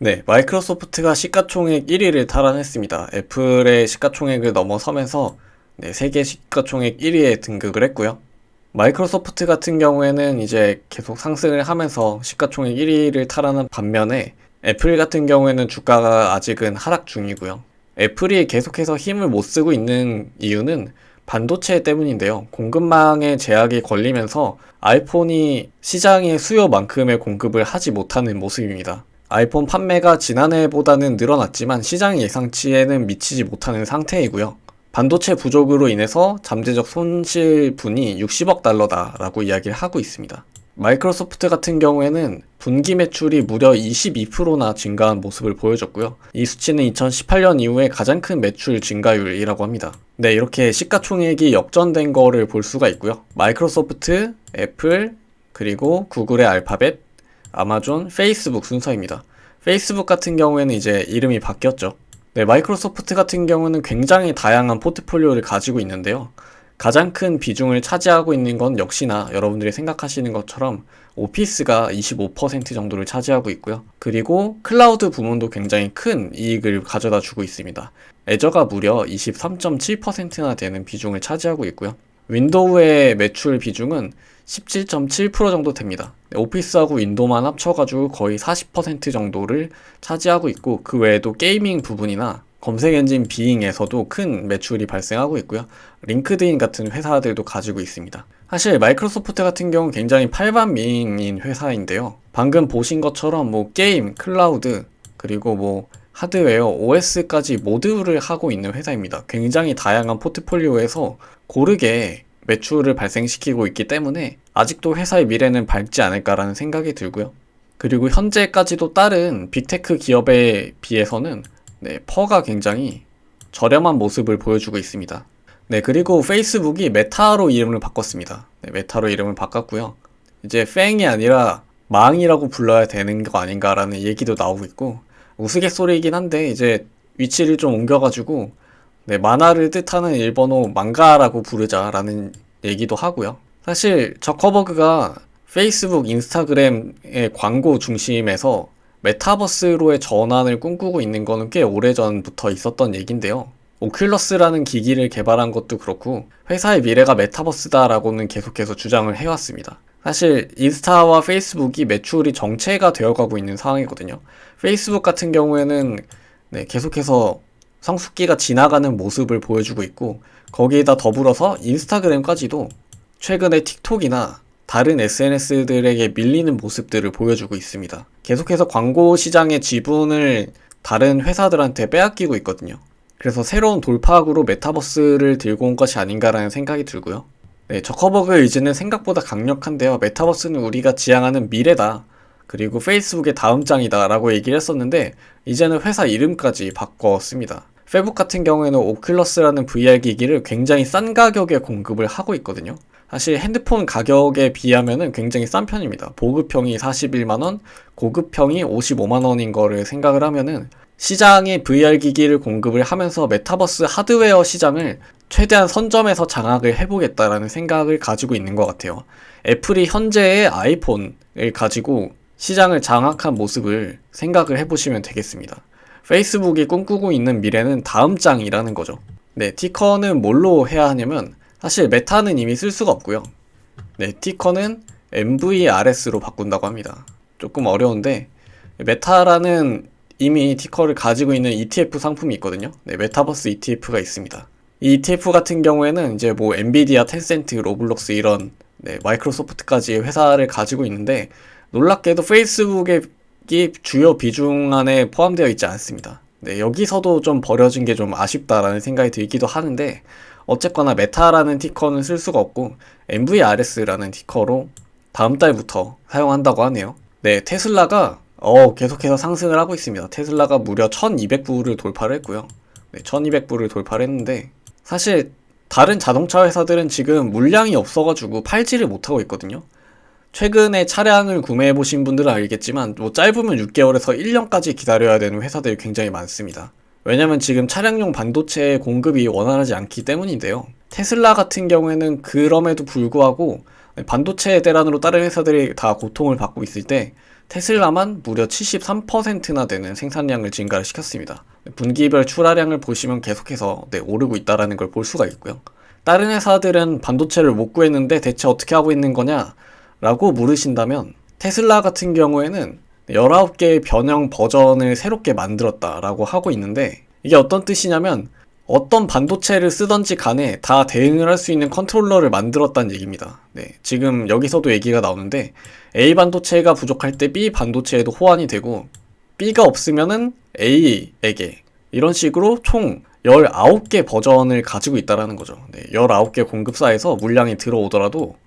네, 마이크로소프트가 시가총액 1위를 탈환했습니다. 애플의 시가총액을 넘어서면서 세계 시가총액 1위에 등극을 했고요. 마이크로소프트 같은 경우에는 이제 계속 상승을 하면서 시가총액 1위를 탈환한 반면에 애플 같은 경우에는 주가가 아직은 하락 중이고요. 애플이 계속해서 힘을 못 쓰고 있는 이유는 반도체 때문인데요. 공급망에 제약이 걸리면서 아이폰이 시장의 수요만큼의 공급을 하지 못하는 모습입니다. 아이폰 판매가 지난해보다는 늘어났지만 시장 예상치에는 미치지 못하는 상태이고요. 반도체 부족으로 인해서 잠재적 손실분이 60억 달러다라고 이야기를 하고 있습니다. 마이크로소프트 같은 경우에는 분기 매출이 무려 22%나 증가한 모습을 보여줬고요. 이 수치는 2018년 이후에 가장 큰 매출 증가율이라고 합니다. 네, 이렇게 시가총액이 역전된 거를 볼 수가 있고요. 마이크로소프트, 애플, 그리고 구글의 알파벳, 아마존, 페이스북 순서입니다. 페이스북 같은 경우에는 이제 이름이 바뀌었죠. 네, 마이크로소프트 같은 경우는 굉장히 다양한 포트폴리오를 가지고 있는데요. 가장 큰 비중을 차지하고 있는 건 역시나 여러분들이 생각하시는 것처럼 오피스가 25% 정도를 차지하고 있고요. 그리고 클라우드 부문도 굉장히 큰 이익을 가져다 주고 있습니다. 애저가 무려 23.7%나 되는 비중을 차지하고 있고요. 윈도우의 매출 비중은 17.7% 정도 됩니다. 오피스하고 윈도우만 합쳐가지고 거의 40% 정도를 차지하고 있고, 그 외에도 게이밍 부분이나 검색 엔진 비잉에서도 큰 매출이 발생하고 있고요. 링크드인 같은 회사들도 가지고 있습니다. 사실 마이크로소프트 같은 경우는 굉장히 팔반미인 회사인데요. 방금 보신 것처럼 게임, 클라우드, 그리고 하드웨어, OS까지 모두를 하고 있는 회사입니다. 굉장히 다양한 포트폴리오에서 고르게 매출을 발생시키고 있기 때문에 아직도 회사의 미래는 밝지 않을까라는 생각이 들고요. 그리고 현재까지도 다른 빅테크 기업에 비해서는 퍼가 굉장히 저렴한 모습을 보여주고 있습니다. 네, 그리고 페이스북이 메타로 이름을 바꿨습니다. 네, 메타로 이름을 바꿨고요. 이제 팽이 아니라 망이라고 불러야 되는 거 아닌가라는 얘기도 나오고 있고, 우스갯소리이긴 한데 이제 위치를 좀 옮겨가지고 만화를 뜻하는 일본어 망가라고 부르자라는 얘기도 하고요. 사실 저커버그가 페이스북, 인스타그램의 광고 중심에서 메타버스로의 전환을 꿈꾸고 있는 거는 꽤 오래전부터 있었던 얘긴데요. 오큘러스라는 기기를 개발한 것도 그렇고 회사의 미래가 메타버스다라고는 계속해서 주장을 해왔습니다. 사실 인스타와 페이스북이 매출이 정체가 되어가고 있는 상황이거든요. 페이스북 같은 경우에는 계속해서 성숙기가 지나가는 모습을 보여주고 있고, 거기에다 더불어서 인스타그램까지도 최근에 틱톡이나 다른 SNS들에게 밀리는 모습들을 보여주고 있습니다. 계속해서 광고 시장의 지분을 다른 회사들한테 빼앗기고 있거든요. 그래서 새로운 돌파구로 메타버스를 들고 온 것이 아닌가라는 생각이 들고요. 저커버그 의지는 생각보다 강력한데요. 메타버스는 우리가 지향하는 미래다, 그리고 페이스북의 다음 장이다 라고 얘기를 했었는데 이제는 회사 이름까지 바꿨습니다. 페북 같은 경우에는 오큘러스라는 VR 기기를 굉장히 싼 가격에 공급을 하고 있거든요. 사실 핸드폰 가격에 비하면은 굉장히 싼 편입니다. 보급형이 41만원, 고급형이 55만원인 거를 생각을 하면은 시장에 VR 기기를 공급을 하면서 메타버스 하드웨어 시장을 최대한 선점해서 장악을 해보겠다라는 생각을 가지고 있는 것 같아요. 애플이 현재의 아이폰을 가지고 시장을 장악한 모습을 생각을 해보시면 되겠습니다. 페이스북이 꿈꾸고 있는 미래는 다음 장이라는 거죠. 티커는 뭘로 해야 하냐면 사실 메타는 이미 쓸 수가 없고요. 티커는 MVRS로 바꾼다고 합니다. 조금 어려운데 메타라는 이미 티커를 가지고 있는 ETF 상품이 있거든요. 메타버스 ETF가 있습니다. 이 ETF 같은 경우에는 이제 엔비디아, 텐센트, 로블록스 이런 마이크로소프트까지 회사를 가지고 있는데 놀랍게도 페이스북의 주요 비중 안에 포함되어 있지 않습니다. 여기서도 좀 버려진 게 좀 아쉽다라는 생각이 들기도 하는데 어쨌거나 메타라는 티커는 쓸 수가 없고 MVRS라는 티커로 다음 달부터 사용한다고 하네요. 테슬라가 계속해서 상승을 하고 있습니다. 테슬라가 무려 1200불을 돌파를 했고요. 1200불을 돌파를 했는데 사실 다른 자동차 회사들은 지금 물량이 없어가지고 팔지를 못하고 있거든요. 최근에 차량을 구매해보신 분들은 알겠지만 짧으면 6개월에서 1년까지 기다려야 되는 회사들이 굉장히 많습니다. 왜냐면 지금 차량용 반도체 공급이 원활하지 않기 때문인데요. 테슬라 같은 경우에는 그럼에도 불구하고 반도체 대란으로 다른 회사들이 다 고통을 받고 있을 때 테슬라만 무려 73%나 되는 생산량을 증가를 시켰습니다. 분기별 출하량을 보시면 계속해서 오르고 있다는 걸 볼 수가 있고요. 다른 회사들은 반도체를 못 구했는데 대체 어떻게 하고 있는 거냐? 라고 물으신다면 테슬라 같은 경우에는 19개의 변형 버전을 새롭게 만들었다라고 하고 있는데, 이게 어떤 뜻이냐면 어떤 반도체를 쓰던지 간에 다 대응을 할 수 있는 컨트롤러를 만들었다는 얘기입니다. 지금 여기서도 얘기가 나오는데 A 반도체가 부족할 때 B 반도체에도 호환이 되고, B가 없으면은 A에게, 이런 식으로 총 19개 버전을 가지고 있다라는 거죠. 19개 공급사에서 물량이 들어오더라도,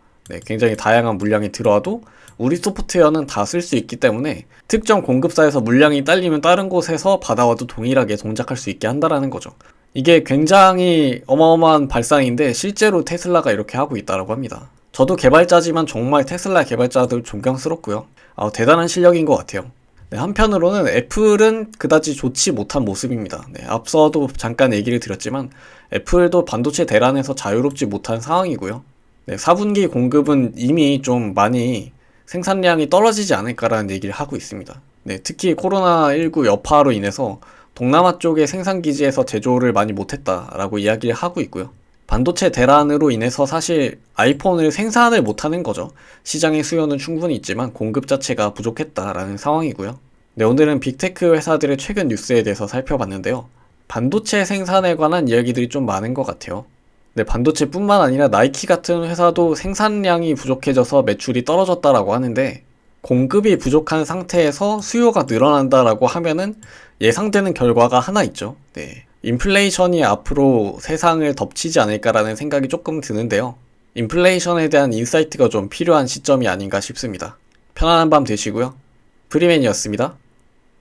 굉장히 다양한 물량이 들어와도 우리 소프트웨어는 다 쓸 수 있기 때문에 특정 공급사에서 물량이 딸리면 다른 곳에서 받아와도 동일하게 동작할 수 있게 한다라는 거죠. 이게 굉장히 어마어마한 발상인데 실제로 테슬라가 이렇게 하고 있다고 합니다. 저도 개발자지만 정말 테슬라 개발자들 존경스럽고요. 대단한 실력인 것 같아요. 한편으로는 애플은 그다지 좋지 못한 모습입니다. 앞서도 잠깐 얘기를 드렸지만 애플도 반도체 대란에서 자유롭지 못한 상황이고요. 4분기 공급은 이미 좀 많이 생산량이 떨어지지 않을까라는 얘기를 하고 있습니다. 특히 코로나19 여파로 인해서 동남아 쪽의 생산기지에서 제조를 많이 못했다라고 이야기를 하고 있고요. 반도체 대란으로 인해서 사실 아이폰을 생산을 못하는 거죠. 시장의 수요는 충분히 있지만 공급 자체가 부족했다라는 상황이고요. 오늘은 빅테크 회사들의 최근 뉴스에 대해서 살펴봤는데요. 반도체 생산에 관한 이야기들이 좀 많은 것 같아요. 반도체뿐만 아니라 나이키 같은 회사도 생산량이 부족해져서 매출이 떨어졌다라고 하는데, 공급이 부족한 상태에서 수요가 늘어난다라고 하면은 예상되는 결과가 하나 있죠. 인플레이션이 앞으로 세상을 덮치지 않을까라는 생각이 조금 드는데요. 인플레이션에 대한 인사이트가 좀 필요한 시점이 아닌가 싶습니다. 편안한 밤 되시고요. 프리맨이었습니다.